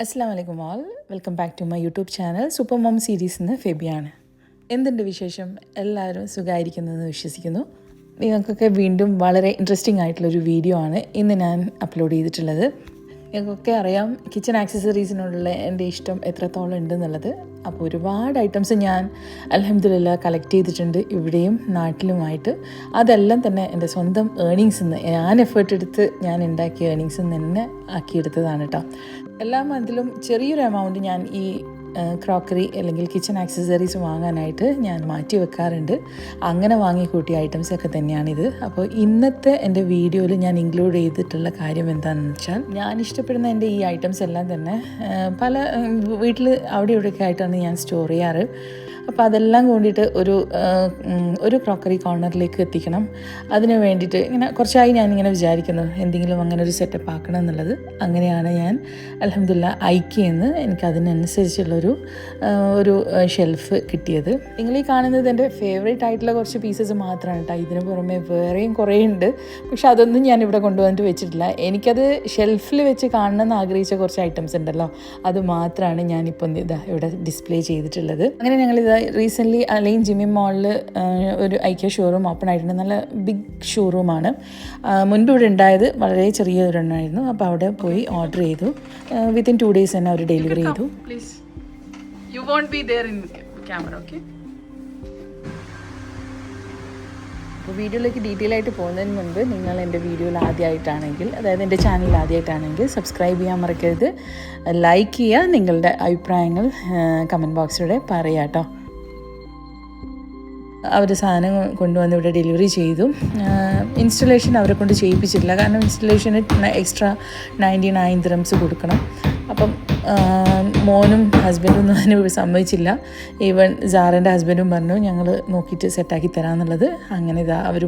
അസ്സലാമലൈക്കും all, welcome back to my YouTube channel super mom series നിന്ന് ഫെബിയാണ്. എന്തുണ്ട് വിശേഷം? എല്ലാവരും സുഖമായിരിക്കുന്നതെന്ന് വിശ്വസിക്കുന്നു. നിങ്ങൾക്കൊക്കെ വീണ്ടും വളരെ ഇൻട്രസ്റ്റിംഗ് ആയിട്ടുള്ളൊരു വീഡിയോ ആണ് ഇന്ന് ഞാൻ അപ്ലോഡ് ചെയ്തിട്ടുള്ളത്. നിങ്ങൾക്കൊക്കെ അറിയാം കിച്ചൺ ആക്സസറീസിനോടുള്ള എൻ്റെ ഇഷ്ടം എത്രത്തോളം ഉണ്ടെന്നുള്ളത്. അപ്പോൾ ഒരുപാട് ഐറ്റംസ് ഞാൻ അൽഹംദുലില്ലാ കളക്ട് ചെയ്തിട്ടുണ്ട്, ഇവിടെയും നാട്ടിലുമായിട്ട്. അതെല്ലാം തന്നെ എൻ്റെ സ്വന്തം ഏർണിങ്സിൽ നിന്ന്, ഞാൻ എഫേർട്ട് എടുത്ത് ഞാൻ ഉണ്ടാക്കിയ ഏർണിങ്സിൽ നിന്ന് തന്നെ ആക്കിയെടുത്തതാണ് കേട്ടോ. എല്ലാ മന്തിലും ചെറിയൊരു എമൗണ്ട് ഞാൻ ഈ ക്രോക്കറി അല്ലെങ്കിൽ കിച്ചൺ ആക്സസറീസ് വാങ്ങാനായിട്ട് ഞാൻ മാറ്റി വെക്കാറുണ്ട്. അങ്ങനെ വാങ്ങിക്കൂട്ടിയ ഐറ്റംസൊക്കെ തന്നെയാണിത്. അപ്പോൾ ഇന്നത്തെ എൻ്റെ വീഡിയോയിൽ ഞാൻ ഇൻക്ലൂഡ് ചെയ്തിട്ടുള്ള കാര്യം എന്താണെന്ന് വെച്ചാൽ, ഞാൻ ഇഷ്ടപ്പെടുന്ന എൻ്റെ ഈ ഐറ്റംസ് എല്ലാം തന്നെ പല വീട്ടിൽ അവിടെ ഇവിടെയൊക്കെ ആയിട്ടാണ് ഞാൻ സ്റ്റോർ ചെയ്യാറ്. അപ്പോൾ അതെല്ലാം കൊണ്ടിട്ട് ഒരു ക്രോക്കറി കോർണറിലേക്ക് എത്തിക്കണം. അതിന് വേണ്ടിയിട്ട് ഇങ്ങനെ കുറച്ചായി ഞാനിങ്ങനെ വിചാരിക്കുന്നു എന്തെങ്കിലും അങ്ങനെ ഒരു സെറ്റപ്പ് ആക്കണം എന്നുള്ളത്. അങ്ങനെയാണ് ഞാൻ അൽഹംദുലില്ലാ ഐക്യന്ന് എനിക്ക് അതിനനുസരിച്ചുള്ളൊരു ഷെൽഫ് കിട്ടിയത്. നിങ്ങൾ ഈ കാണുന്നത് എൻ്റെ ഫേവറേറ്റ് ആയിട്ടുള്ള കുറച്ച് പീസസ് മാത്രമാണ് കേട്ടോ. ഇതിന് പുറമെ വേറെയും കുറേ ഉണ്ട്, പക്ഷെ അതൊന്നും ഞാൻ ഇവിടെ കൊണ്ടുവന്നിട്ട് വെച്ചിട്ടില്ല. എനിക്കത് ഷെൽഫിൽ വെച്ച് കാണണമെന്ന് ആഗ്രഹിച്ച കുറച്ച് ഐറ്റംസ് ഉണ്ടല്ലോ, അത് മാത്രമാണ് ഞാനിപ്പം ഇവിടെ ഡിസ്പ്ലേ ചെയ്തിട്ടുള്ളത്. അങ്ങനെ ഞങ്ങളിത് റീസെൻ്റ്ലി അലൈൻ ജിമ്മി മോളിൽ ഒരു ഐക്യ ഷോറൂം ഓപ്പൺ ആയിട്ടുണ്ട്. നല്ല ബിഗ് ഷോറൂമാണ്. മുൻപ് ഇവിടെ ഉണ്ടായത് വളരെ ചെറിയൊരെണ്ണമായിരുന്നു. അപ്പോൾ അവിടെ പോയി ഓർഡർ ചെയ്തു. വിത്തിൻ 2 days തന്നെ അവർ ഡെലിവറി ചെയ്തു. You won't be there in camera, okay? അപ്പോൾ വീഡിയോയിലേക്ക് ഡീറ്റെയിൽ ആയിട്ട് പോകുന്നതിന് മുൻപ് നിങ്ങൾ എൻ്റെ വീഡിയോയിൽ ആദ്യമായിട്ടാണെങ്കിൽ, അതായത് എൻ്റെ ചാനൽ ആദ്യമായിട്ടാണെങ്കിൽ സബ്സ്ക്രൈബ് ചെയ്യാൻ മറക്കരുത്, ലൈക്ക് ചെയ്യുക, നിങ്ങളുടെ അഭിപ്രായങ്ങൾ കമൻറ്റ് ബോക്സിലൂടെ പറയാം കേട്ടോ. അവർ സാധനം കൊണ്ടുവന്ന് ഇവിടെ ഡെലിവറി ചെയ്തു. ഇൻസ്റ്റലേഷൻ അവരെ കൊണ്ട് ചെയ്യിപ്പിച്ചിട്ടില്ല, കാരണം ഇൻസ്റ്റലേഷന് എക്സ്ട്രാ 99 dirhams കൊടുക്കണം. അപ്പം മോനും ഹസ്ബൻഡും ഒന്നും അതിന് സമ്മതിച്ചില്ല. ഈവൻ സാറിൻ്റെ ഹസ്ബൻഡും പറഞ്ഞു ഞങ്ങൾ നോക്കിയിട്ട് സെറ്റാക്കി തരാമെന്നുള്ളത്. അങ്ങനെ ഇതാ അവർ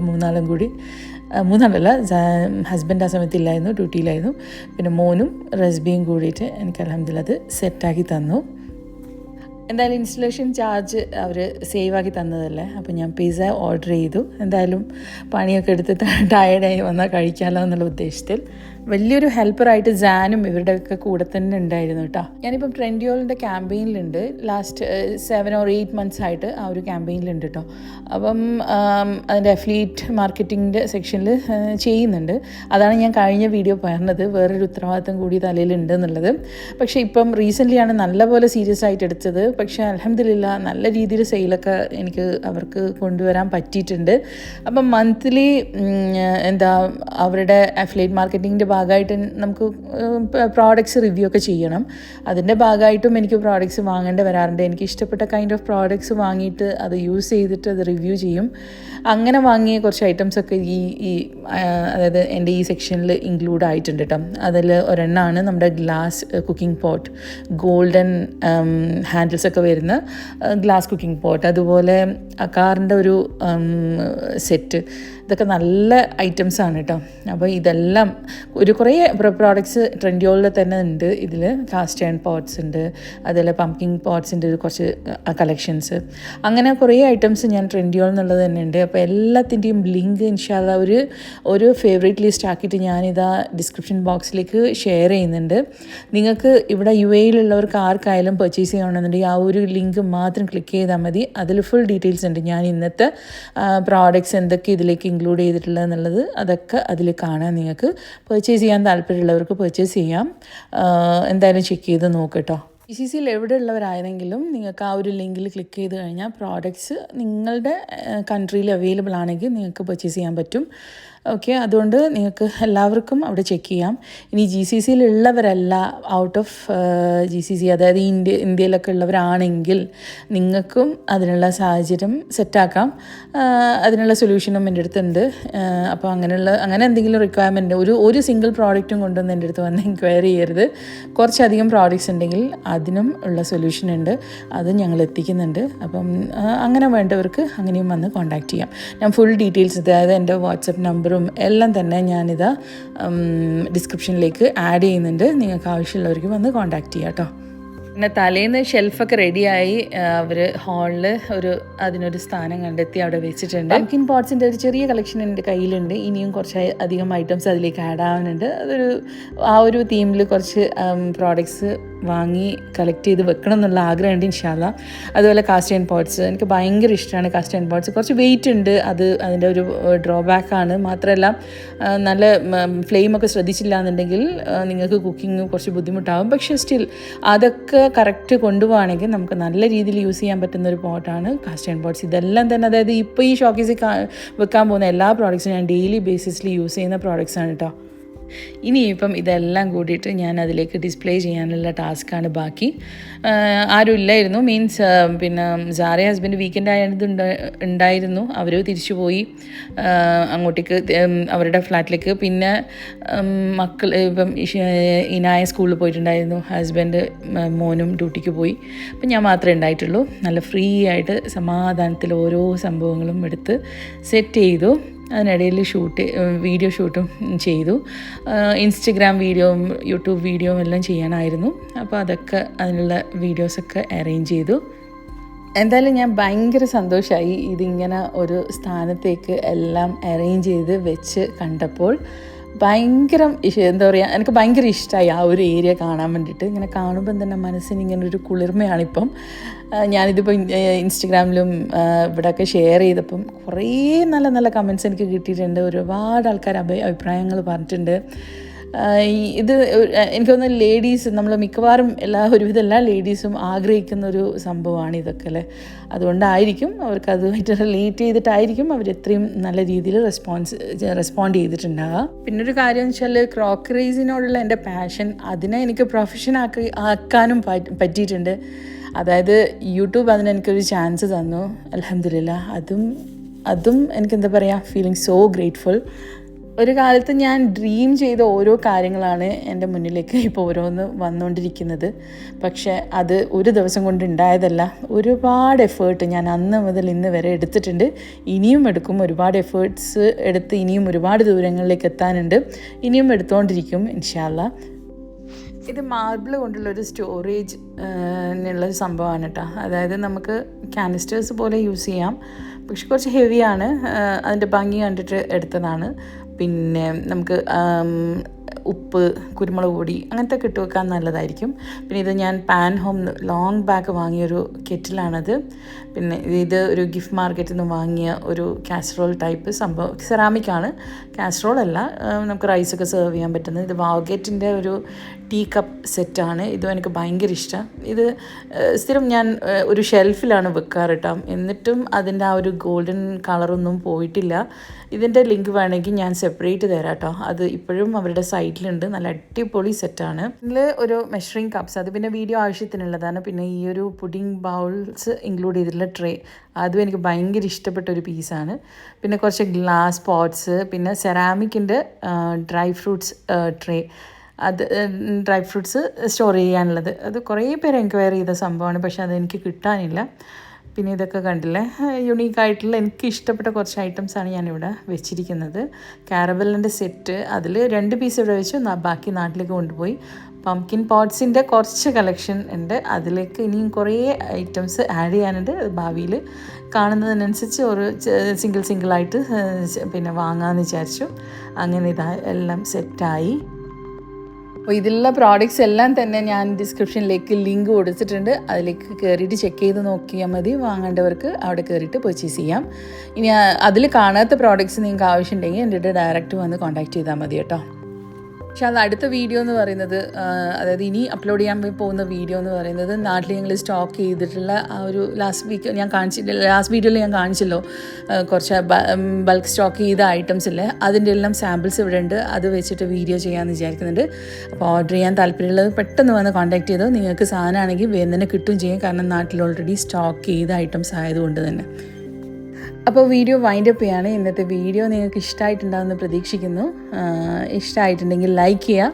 മൂന്നാളല്ല, ഹസ്ബൻഡ് ആ സമയത്തില്ലായിരുന്നു, ഡ്യൂട്ടിയിലായിരുന്നു. പിന്നെ മോനും റസ്ബിയും കൂടിയിട്ട് എനിക്ക് അൽഹംദുലില്ലാ അത് സെറ്റാക്കി തന്നു. എന്തായാലും ഇൻസ്റ്റലേഷൻ ചാർജ് അവർ സേവാക്കി തന്നതല്ലേ, അപ്പോൾ ഞാൻ പിസ്സ ഓർഡർ ചെയ്തു. എന്തായാലും പണിയൊക്കെ എടുത്ത് ടയർഡായി വന്നാൽ കഴിക്കാമല്ലോ എന്നുള്ള ഉദ്ദേശത്തിൽ. വലിയൊരു ഹെൽപ്പറായിട്ട് ജാനും ഇവരുടെയൊക്കെ കൂടെ തന്നെ ഉണ്ടായിരുന്നു കേട്ടോ. ഞാനിപ്പം ട്രെൻഡിയോളിൻ്റെ ക്യാമ്പയിനിലുണ്ട്. ലാസ്റ്റ് 7 or 8 months ആയിട്ട് ആ ഒരു ക്യാമ്പയിനിലുണ്ട് കേട്ടോ. അപ്പം അതിൻ്റെ അഫിലിയേറ്റ് മാർക്കറ്റിങ്ങിൻ്റെ സെക്ഷനിൽ ചെയ്യുന്നുണ്ട്. അതാണ് ഞാൻ കഴിഞ്ഞ വീഡിയോ പറഞ്ഞത്, വേറൊരു ഉത്തരവാദിത്തം കൂടി തലയിലുണ്ട് എന്നുള്ളത്. പക്ഷേ ഇപ്പം റീസെൻ്റ്ലിയാണ് നല്ലപോലെ സീരിയസ് ആയിട്ട് എടുത്തത്. പക്ഷേ അൽഹംദുലില്ലാ നല്ല രീതിയിൽ സെയിലൊക്കെ എനിക്ക് അവർക്ക് കൊണ്ടുവരാൻ പറ്റിയിട്ടുണ്ട്. അപ്പം മന്ത്ലി അവരുടെ അഫിലിയേറ്റ് മാർക്കറ്റിങ്ങിൻ്റെ ഭാഗമായിട്ട് നമുക്ക് പ്രോഡക്ട്സ് റിവ്യൂ ഒക്കെ ചെയ്യണം. അതിൻ്റെ ഭാഗമായിട്ടും എനിക്ക് പ്രോഡക്ട്സ് വാങ്ങേണ്ടി വരാറുണ്ട്. എനിക്ക് ഇഷ്ടപ്പെട്ട കൈൻഡ് ഓഫ് പ്രോഡക്ട്സ് വാങ്ങിയിട്ട് അത് യൂസ് ചെയ്തിട്ട് അത് റിവ്യൂ ചെയ്യും. അങ്ങനെ വാങ്ങിയ കുറച്ച് ഐറ്റംസൊക്കെ അതായത് എൻ്റെ ഈ സെക്ഷനിൽ ഇൻക്ലൂഡ് ആയിട്ടുണ്ട് കേട്ടോ. അതിൽ ഒരെണ്ണമാണ് നമ്മുടെ ഗ്ലാസ് കുക്കിംഗ് പോട്ട്, ഗോൾഡൻ ഹാൻഡിൽസൊക്കെ വരുന്ന ഗ്ലാസ് കുക്കിംഗ് പോട്ട്. അതുപോലെ കാറിൻ്റെ ഒരു സെറ്റ്. ഇതൊക്കെ നല്ല ഐറ്റംസാണ് കേട്ടോ. അപ്പോൾ ഇതെല്ലാം കുറേ പ്രോഡക്ട്സ് ട്രെൻഡിയോളിൽ തന്നെ ഉണ്ട്. ഇതിൽ കാസ്റ്റ് അയൺ പോട്ട്സ് ഉണ്ട്, അതുപോലെ പംകിങ് പോട്ട്സിൻ്റെ കുറച്ച് കളക്ഷൻസ്, അങ്ങനെ കുറേ ഐറ്റംസ് ഞാൻ ട്രെൻഡിയോൾ എന്നുള്ളത് തന്നെ ഉണ്ട്. അപ്പോൾ എല്ലാത്തിൻ്റെയും ലിങ്ക് ഇൻഷാ അല്ലാ ഒരു ഫേവറേറ്റ് ലിസ്റ്റ് ആക്കിയിട്ട് ഞാനിതാ ഡിസ്ക്രിപ്ഷൻ ബോക്സിലേക്ക് ഷെയർ ചെയ്യുന്നുണ്ട്. നിങ്ങൾക്ക് ഇവിടെ UAE-ലുള്ളവർക്ക് ആർക്കായാലും പർച്ചേസ് ചെയ്യണമെന്നുണ്ടെങ്കിൽ ആ ഒരു ലിങ്ക് മാത്രം ക്ലിക്ക് ചെയ്താൽ മതി. അതിൽ ഫുൾ ഡീറ്റെയിൽസ് ഉണ്ട്. ഞാൻ ഇന്നത്തെ പ്രോഡക്ട്സ് എന്തൊക്കെ ഇതിലേക്ക് ഇൻക്ലൂഡ് ചെയ്തിട്ടുള്ളത് എന്നുള്ളത് അതൊക്കെ അതിൽ കാണാൻ. നിങ്ങൾക്ക് പർച്ചേസ് ചെയ്യാൻ താല്പര്യമുള്ളവർക്ക് പർച്ചേസ് ചെയ്യാം. എന്തായാലും ചെക്ക് ചെയ്ത് നോക്കട്ടോ. GCCയിൽ എവിടെ ഉള്ളവരായിരുന്നെങ്കിലും നിങ്ങൾക്ക് ആ ഒരു ലിങ്കിൽ ക്ലിക്ക് ചെയ്ത് കഴിഞ്ഞാൽ പ്രോഡക്ട്സ് നിങ്ങളുടെ കൺട്രിയിൽ അവൈലബിൾ ആണെങ്കിൽ നിങ്ങൾക്ക് പർച്ചേസ് ചെയ്യാൻ പറ്റും. ഓക്കെ, അതുകൊണ്ട് നിങ്ങൾക്ക് എല്ലാവർക്കും അവിടെ ചെക്ക് ചെയ്യാം. ഇനി GCCയിൽ ഉള്ളവരല്ല, ഔട്ട് ഓഫ് GCC, അതായത് ഇന്ത്യയിലൊക്കെ ഉള്ളവരാണെങ്കിൽ നിങ്ങൾക്കും അതിനുള്ള സാഹചര്യം സെറ്റാക്കാം. അതിനുള്ള സൊല്യൂഷനും എൻ്റെ അടുത്തുണ്ട്. അപ്പോൾ അങ്ങനെ എന്തെങ്കിലും റിക്വയർമെൻറ്റ് ഒരു സിംഗിൾ പ്രോഡക്റ്റും കൊണ്ടുവന്ന് എൻ്റെ അടുത്ത് വന്ന് എൻക്വയറി ചെയ്യരുത്. കുറച്ചധികം പ്രോഡക്റ്റ്സ് ഉണ്ടെങ്കിൽ അതിനും ഉള്ള സൊല്യൂഷൻ ഉണ്ട്, അത് ഞങ്ങൾ എത്തിക്കുന്നുണ്ട്. അപ്പം അങ്ങനെ വേണ്ടവർക്ക് അങ്ങനെയും വന്ന് കോൺടാക്റ്റ് ചെയ്യാം. ഞാൻ ഫുൾ ഡീറ്റെയിൽസ്, അതായത് എൻ്റെ വാട്സപ്പ് നമ്പറും എല്ലാം തന്നെ ഞാനിതാ ഡിസ്ക്രിപ്ഷനിലേക്ക് ആഡ് ചെയ്യുന്നുണ്ട്. നിങ്ങൾക്ക് ആവശ്യമുള്ളവർക്ക് വന്ന് കോൺടാക്റ്റ് ചെയ്യാം കേട്ടോ. പിന്നെ തലേന്ന് ഷെൽഫൊക്കെ റെഡിയായി അവർ ഹാളിൽ അതിനൊരു സ്ഥാനം കണ്ടെത്തി അവിടെ വെച്ചിട്ടുണ്ട്. പംകിൻ പോട്ട്സിൻ്റെ ഒരു ചെറിയ കളക്ഷൻ എൻ്റെ കയ്യിലുണ്ട്. ഇനിയും കുറച്ച് അധികം ഐറ്റംസ് അതിലേക്ക് ആഡ് ആവാനുണ്ട്. ആ ഒരു തീമിൽ കുറച്ച് പ്രോഡക്ട്സ് വാങ്ങി കളക്ട് ചെയ്ത് വെക്കണം എന്നുള്ള ആഗ്രഹമുണ്ട് ഇൻഷാ അല്ലാ. അതുപോലെ കാസ്റ്റ് അയൺ പോട്ട്സ് എനിക്ക് ഭയങ്കര ഇഷ്ടമാണ്. കാസ്റ്റ് അയൺ പോട്ട്സ് കുറച്ച് വെയിറ്റ് ഉണ്ട്, അത് അതിൻ്റെ ഒരു ഡ്രോബാക്കാണ്. മാത്രമല്ല നല്ല ഫ്ലെയിമൊക്കെ ശ്രദ്ധിച്ചില്ല എന്നുണ്ടെങ്കിൽ നിങ്ങൾക്ക് കുക്കിംഗ് കുറച്ച് ബുദ്ധിമുട്ടാകും. പക്ഷേ സ്റ്റിൽ അതൊക്കെ കറക്റ്റ് കൊണ്ടുപോവുകയാണെങ്കിൽ നമുക്ക് നല്ല രീതിയിൽ യൂസ് ചെയ്യാൻ പറ്റുന്ന ഒരു പോട്ടാണ് കാസ്റ്റ് അയൺ പോട്ട്സ്. ഇതെല്ലാം തന്നെ അതായത് ഇപ്പോൾ ഈ ഷോക്കേസിൽ വെക്കാൻ പോകുന്ന എല്ലാ പ്രോഡക്റ്റ്സും ഞാൻ ഡെയിലി ബേസിസിൽ യൂസ് ചെയ്യുന്ന പ്രോഡക്റ്റ്സാണ് കേട്ടോ. ഇനിയിപ്പം ഇതെല്ലാം കൂടിയിട്ട് ഞാൻ അതിലേക്ക് ഡിസ്പ്ലേ ചെയ്യാനുള്ള ടാസ്ക്കാണ് ബാക്കി. ആരും ഇല്ലായിരുന്നു, മീൻസ് പിന്നെ സാറ ഹസ്ബൻഡ് വീക്കെൻഡ് ഉണ്ടായിരുന്നു. അവർ തിരിച്ചു പോയി അങ്ങോട്ടേക്ക് അവരുടെ ഫ്ലാറ്റിലേക്ക്. പിന്നെ മക്കൾ ഇപ്പം ഇനായ സ്കൂളിൽ പോയിട്ടുണ്ടായിരുന്നു, ഹസ്ബൻഡ് മോനും ഡ്യൂട്ടിക്ക് പോയി. അപ്പം ഞാൻ മാത്രമേ ഉണ്ടായിട്ടുള്ളൂ. നല്ല ഫ്രീ ആയിട്ട് സമാധാനത്തിൽ ഓരോ സംഭവങ്ങളും എടുത്ത് സെറ്റ് ചെയ്തു. അതിനിടയിൽ വീഡിയോ ഷൂട്ടും ചെയ്തു. ഇൻസ്റ്റഗ്രാം വീഡിയോയും യൂട്യൂബ് വീഡിയോയും എല്ലാം ചെയ്യാനായിരുന്നു. അപ്പോൾ അതൊക്കെ അതിനുള്ള വീഡിയോസൊക്കെ അറേഞ്ച് ചെയ്തു. എന്തായാലും ഞാൻ ഭയങ്കര സന്തോഷമായി ഇതിങ്ങനെ ഒരു സ്ഥാനത്തേക്ക് എല്ലാം അറേഞ്ച് ചെയ്ത് വെച്ച് കണ്ടപ്പോൾ. ഭയങ്കര എന്താ പറയുക, എനിക്ക് ഭയങ്കര ഇഷ്ടമായി ആ ഒരു ഏരിയ കാണാൻ വേണ്ടിയിട്ട്. ഇങ്ങനെ കാണുമ്പം തന്നെ മനസ്സിന് ഇങ്ങനെ ഒരു കുളിർമയാണിപ്പം. ഞാനിതിപ്പോൾ ഇൻസ്റ്റഗ്രാമിലും ഇവിടെയൊക്കെ ഷെയർ ചെയ്തപ്പം കുറേ നല്ല നല്ല കമൻറ്റ്സ് എനിക്ക് കിട്ടിയിട്ടുണ്ട്. ഒരുപാട് ആൾക്കാർ അഭിപ്രായങ്ങൾ പറഞ്ഞിട്ടുണ്ട്. ഇത് എനിക്ക് തോന്നുന്നു ലേഡീസ് നമ്മൾ മിക്കവാറും ഒരുവിധം എല്ലാ ലേഡീസും ആഗ്രഹിക്കുന്നൊരു സംഭവമാണ് ഇതൊക്കെ അല്ലേ. അതുകൊണ്ടായിരിക്കും അവർക്ക് അതുമായിട്ട് റിലേറ്റ് ചെയ്തിട്ടായിരിക്കും അവർ എത്രയും നല്ല രീതിയിൽ റെസ്പോണ്ട് ചെയ്തിട്ടുണ്ടാകുക. പിന്നൊരു കാര്യം എന്ന് വെച്ചാൽ ക്രോക്കറീസിനോടുള്ള എൻ്റെ പാഷൻ അതിനെ എനിക്ക് പ്രൊഫഷൻ ആക്കാനും പറ്റിയിട്ടുണ്ട്. അതായത് യൂട്യൂബ് അതിനെനിക്കൊരു ചാൻസ് തന്നു, അൽഹംദുലില്ലാ. അതും എനിക്കെന്താ പറയുക, ഫീലിംഗ് സോ ഗ്രേറ്റ്ഫുൾ. ഒരു കാലത്ത് ഞാൻ ഡ്രീം ചെയ്ത ഓരോ കാര്യങ്ങളാണ് എൻ്റെ മുന്നിലേക്ക് ഇപ്പോൾ ഓരോന്ന് വന്നുകൊണ്ടിരിക്കുന്നത്. പക്ഷേ അത് ഒരു ദിവസം കൊണ്ട് ഉണ്ടായതല്ല. ഒരുപാട് എഫേർട്ട് ഞാൻ അന്ന് മുതൽ ഇന്ന് വരെ എടുത്തിട്ടുണ്ട്, ഇനിയും എടുക്കും. ഒരുപാട് എഫേർട്സ് എടുത്ത് ഇനിയും ഒരുപാട് ദൂരങ്ങളിലേക്ക് എത്താനുണ്ട്, ഇനിയും എടുത്തുകൊണ്ടിരിക്കും ഇൻഷാ അല്ലാ. ഇത് മാർബിൾ കൊണ്ടുള്ളൊരു സ്റ്റോറേജ് ഉള്ള സംഭവമാണ് കേട്ടോ. അതായത് നമുക്ക് കാനിസ്റ്റേഴ്സ് പോലെ യൂസ് ചെയ്യാം, പക്ഷെ കുറച്ച് ഹെവിയാണ്. അതിൻ്റെ ഭംഗി കണ്ടിട്ട് എടുത്തതാണ്. പിന്നെ നമുക്ക് ഉപ്പ്, കുരുമുളക് പൊടി അങ്ങനത്തെ ഇട്ട് വെക്കാൻ നല്ലതായിരിക്കും. പിന്നെ ഇത് ഞാൻ പാൻ ഹോം ലോങ് ബാക്ക് വാങ്ങിയൊരു കെറ്റിലാണത്. പിന്നെ ഇത് ഒരു ഗിഫ്റ്റ് മാർക്കറ്റിൽ നിന്ന് വാങ്ങിയ ഒരു കാസറോൾ ടൈപ്പ് സംഭവം, സെറാമിക്കാണ്, കാസറോൾ അല്ല. നമുക്ക് റൈസൊക്കെ സെർവ് ചെയ്യാൻ പറ്റുന്നത്. ഇത് വാഗേറ്റിൻ്റെ ഒരു ടീ കപ്പ് സെറ്റാണ്. ഇതും എനിക്ക് ഭയങ്കര ഇഷ്ടം. ഇത് സ്ഥിരം ഞാൻ ഒരു ഷെൽഫിലാണ് വെക്കാറ് കേട്ടോ. എന്നിട്ടും അതിൻ്റെ ആ ഒരു ഗോൾഡൻ കളറൊന്നും പോയിട്ടില്ല. ഇതിൻ്റെ ലിങ്ക് വേണമെങ്കിൽ ഞാൻ സെപ്പറേറ്റ് തരാം കേട്ടോ. അത് ഇപ്പോഴും അവരുടെ സൈറ്റിലുണ്ട്. നല്ല അടിപൊളി സെറ്റാണ്. ഇതിൽ ഒരു മെഷറിംഗ് കപ്സ്, അത് പിന്നെ വീഡിയോ ആവശ്യത്തിനുള്ളതാണ്. പിന്നെ ഈ ഒരു പുഡിംഗ് ബൗൾസ് ഇൻക്ലൂഡ് ചെയ്തിട്ടുള്ള ട്രേ, അതും എനിക്ക് ഭയങ്കര ഇഷ്ടപ്പെട്ട ഒരു പീസാണ്. പിന്നെ കുറച്ച് ഗ്ലാസ് പോട്ട്സ്, പിന്നെ സെറാമിക്കിൻ്റെ ഡ്രൈ ഫ്രൂട്ട്സ് ട്രേ, അത് ഡ്രൈ ഫ്രൂട്ട്സ് സ്റ്റോർ ചെയ്യാനുള്ളത്. അത് കുറേ പേര് എൻക്വയറി ചെയ്ത സംഭവമാണ്, പക്ഷെ അതെനിക്ക് കിട്ടാനില്ല. പിന്നെ ഇതൊക്കെ കണ്ടില്ലേ, യുണീക്കായിട്ടുള്ള എനിക്ക് ഇഷ്ടപ്പെട്ട കുറച്ച് ഐറ്റംസാണ് ഞാനിവിടെ വെച്ചിരിക്കുന്നത്. കാരവലിൻ്റെ സെറ്റ്, അതിൽ 2 പീസ് ഇവിടെ വെച്ചു, ബാക്കി നാട്ടിലേക്ക് കൊണ്ടുപോയി. പംകിൻ പോട്ട്സിൻ്റെ കുറച്ച് കളക്ഷൻ ഉണ്ട്, അതിലേക്ക് ഇനിയും കുറേ ഐറ്റംസ് ആഡ് ചെയ്യാനുണ്ട്. ഭാവിയിൽ കാണുന്നതിനനുസരിച്ച് ഒരു സിംഗിളായിട്ട് പിന്നെ വാങ്ങാമെന്ന് വിചാരിച്ചു. അങ്ങനെ ഇതാ എല്ലാം സെറ്റായി. അപ്പോൾ ഇതിലുള്ള പ്രോഡക്റ്റ്സ് എല്ലാം തന്നെ ഞാൻ ഡിസ്ക്രിപ്ഷനിലേക്ക് ലിങ്ക് കൊടുത്തിട്ടുണ്ട്. അതിലേക്ക് കയറിയിട്ട് ചെക്ക് ചെയ്ത് നോക്കിയാൽ മതി. വാങ്ങേണ്ടവർക്ക് അവിടെ കയറിയിട്ട് പർച്ചേസ് ചെയ്യാം. ഇനി അതിൽ കാണാത്ത പ്രോഡക്റ്റ്സ് നിങ്ങൾക്ക് ആവശ്യമുണ്ടെങ്കിൽ എൻ്റെ അടുത്ത് ഡയറക്റ്റ് വന്ന് കോൺടാക്റ്റ് ചെയ്താൽ മതി കേട്ടോ. പക്ഷേ അത് അടുത്ത വീഡിയോ എന്ന് പറയുന്നത്, അതായത് ഇനി അപ്ലോഡ് ചെയ്യാൻ പോകുന്ന വീഡിയോ എന്ന് പറയുന്നത്, നാട്ടിൽ ഞങ്ങൾ സ്റ്റോക്ക് ചെയ്തിട്ടുള്ള ആ ഒരു ലാസ്റ്റ് വീഡിയോയിൽ ഞാൻ കാണിച്ചല്ലോ കുറച്ച് ബൾക്ക് സ്റ്റോക്ക് ചെയ്ത ഐറ്റംസ് ഇല്ലേ, അതിൻ്റെ എല്ലാം സാമ്പിൾസ് ഇവിടെ ഉണ്ട്. അത് വെച്ചിട്ട് വീഡിയോ ചെയ്യാമെന്ന് വിചാരിക്കുന്നുണ്ട്. അപ്പോൾ ഓർഡർ ചെയ്യാൻ താല്പര്യമുള്ളത് പെട്ടെന്ന് വന്ന് കോൺടാക്ട് ചെയ്തോ. നിങ്ങൾക്ക് സാധനമാണെങ്കിൽ വേഗം തന്നെ കിട്ടുകയും ചെയ്യും, കാരണം നാട്ടിൽ ഓൾറെഡി സ്റ്റോക്ക് ചെയ്ത ഐറ്റംസ് ആയതുകൊണ്ട് തന്നെ. അപ്പോൾ വീഡിയോ വൈൻഡപ്പ് ചെയ്യാണ്. ഇന്നത്തെ വീഡിയോ നിങ്ങൾക്ക് ഇഷ്ടമായിട്ടുണ്ടാകുമെന്ന് പ്രതീക്ഷിക്കുന്നു. ഇഷ്ടമായിട്ടുണ്ടെങ്കിൽ ലൈക്ക് ചെയ്യുക,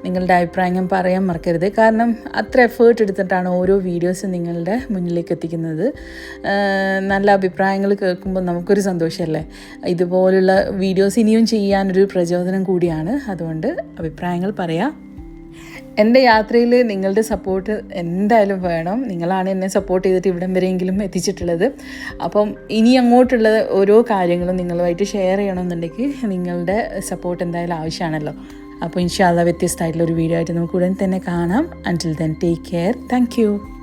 നിങ്ങളുടെ അഭിപ്രായങ്ങൾ പറയാൻ മറക്കരുത്. കാരണം അത്ര എഫേർട്ട് എടുത്തിട്ടാണ് ഓരോ വീഡിയോസും നിങ്ങളുടെ മുന്നിലേക്ക് എത്തിക്കുന്നത്. നല്ല അഭിപ്രായങ്ങൾ കേൾക്കുമ്പോൾ നമുക്കൊരു സന്തോഷമല്ലേ. ഇതുപോലുള്ള വീഡിയോസ് ഇനിയും ചെയ്യാനൊരു പ്രചോദനം കൂടിയാണ്. അതുകൊണ്ട് അഭിപ്രായങ്ങൾ പറയാം. എൻ്റെ യാത്രയിൽ നിങ്ങളുടെ സപ്പോർട്ട് എന്തായാലും വേണം. നിങ്ങളാണ് എന്നെ സപ്പോർട്ട് ചെയ്തിട്ട് ഇവിടം വരെയെങ്കിലും എത്തിച്ചിട്ടുള്ളത്. അപ്പം ഇനി അങ്ങോട്ടുള്ള ഓരോ കാര്യങ്ങളും നിങ്ങളുമായിട്ട് ഷെയർ ചെയ്യണമെന്നുണ്ടെങ്കിൽ നിങ്ങളുടെ സപ്പോർട്ട് എന്തായാലും ആവശ്യമാണല്ലോ. അപ്പോൾ ഇൻഷാ അല്ലാഹ് വ്യത്യസ്തമായിട്ടുള്ള ഒരു വീഡിയോ ആയിട്ട് നമുക്ക് ഉടൻ തന്നെ കാണാം. അൻറ്റിൽ then take care. Thank you.